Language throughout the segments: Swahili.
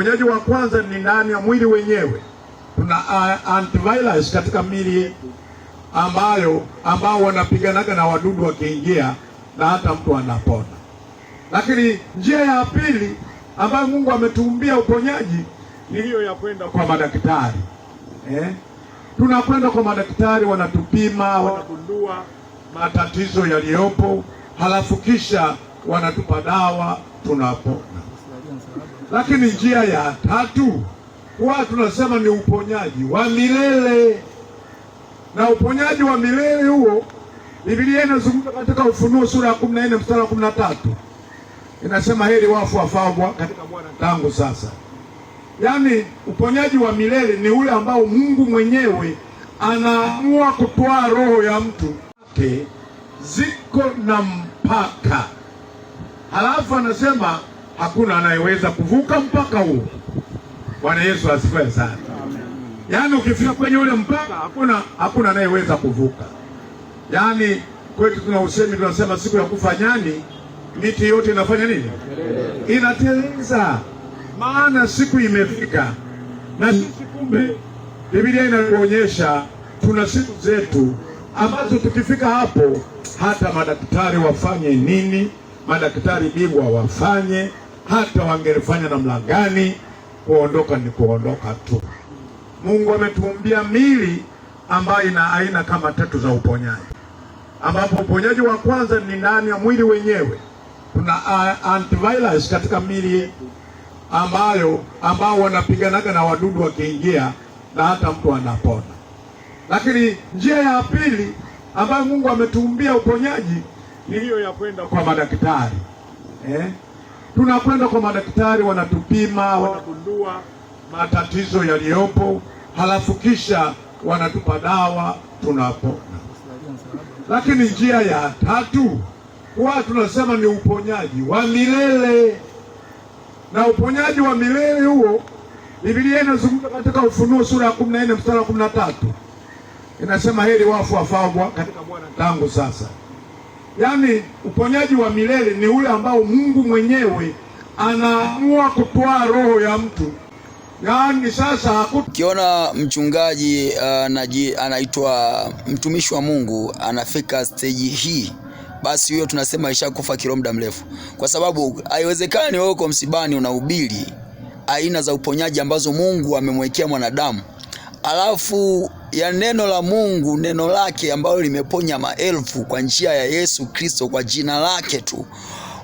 Uponyaji wa kwanza ni ndani ya mwili wenyewe. Tuna antivirus katika miili yetu ambao wanapiganaga na wadudu wakiingia, na hata mtu anapona. Lakini njia ya pili ambayo Mungu ametuumbia uponyaji ni hiyo ya kwenda kwa madaktari. Tunakwenda kwa madaktari, wanatupima, wanagundua matatizo yaliyopo, halafu kisha wanatupa dawa, tunapona. Lakini njia ya tatu huwa tunasema ni uponyaji wa milele. Na uponyaji wa milele huo Biblia inazungumza katika Ufunuo sura ya 14 mstari wa 13. Inasema heri wafu wafao katika Bwana tangu sasa. Yaani uponyaji wa milele ni ule ambao Mungu mwenyewe anaamua kutoa roho ya mtu ziko na mpaka, halafu anasema hakuna anayeweza kuvuka mpaka huo. Bwana Yesu asifiwe sana. Yaani ukifika kwenye ule mpaka hakuna anayeweza kuvuka. Yaani kwetu tuna usemi, tunasema siku ya kufa nyani miti yote inafanya nini? Inateleza. Maana siku imefika. Na sisi kumbe Biblia inatuonyesha tuna siku zetu ambazo tukifika hapo, hata madaktari wafanye nini, madaktari bingwa wafanye, hata wangelifanya namna gani, kuondoka ni kuondoka tu. Mungu ametuumbia miili ambayo ina aina kama tatu za uponyaji, ambapo uponyaji wa kwanza ni ndani ya mwili wenyewe. Tuna antivirus katika miili yetu ambao wanapiganaga na wadudu wakiingia, na hata mtu anapona. Lakini njia ya pili ambayo Mungu ametuumbia uponyaji ni hiyo ya kwenda kwa madaktari. Tunakwenda kwa madaktari, wanatupima, wanagundua matatizo yaliyopo, halafu kisha wanatupa dawa, tunapona. Lakini njia ya tatu huwa tunasema ni uponyaji wa milele. Na uponyaji wa milele huo Biblia inazungumza katika Ufunuo sura ya 14 mstari wa 13. Inasema heri wafu wafao katika Bwana tangu sasa. Yaani uponyaji wa milele ni ule ambao Mungu mwenyewe anaamua kutoa roho ya mtu. Yaani sasa ukiona mchungaji anaitwa mtumishi wa Mungu anafika stage hii, basi huyo tunasema ishakufa kiroho muda mrefu, kwa sababu haiwezekani wewe uko msibani unahubiri aina za uponyaji ambazo Mungu amemwekea mwanadamu, alafu ya neno la Mungu, neno lake ambalo limeponya maelfu kwa njia ya Yesu Kristo, kwa jina lake tu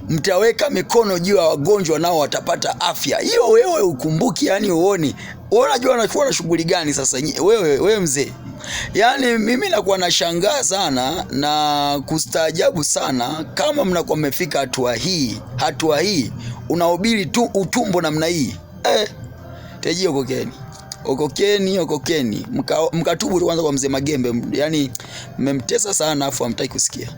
mtaweka mikono juu ya wagonjwa nao watapata afya. Hiyo wewe ukumbuki, yani uone. Unajua anakuwa na shughuli gani sasa wewe mzee? Yani mimi nakuwa nashangaa sana na kustaajabu sana kama mnakuwa mmefika hatua hii unahubiri tu utumbo namna hii. Teji okokeni mkatubu kwanza kwa mzee Magembe, yani mmemtesa sana afu hamtaki kusikia.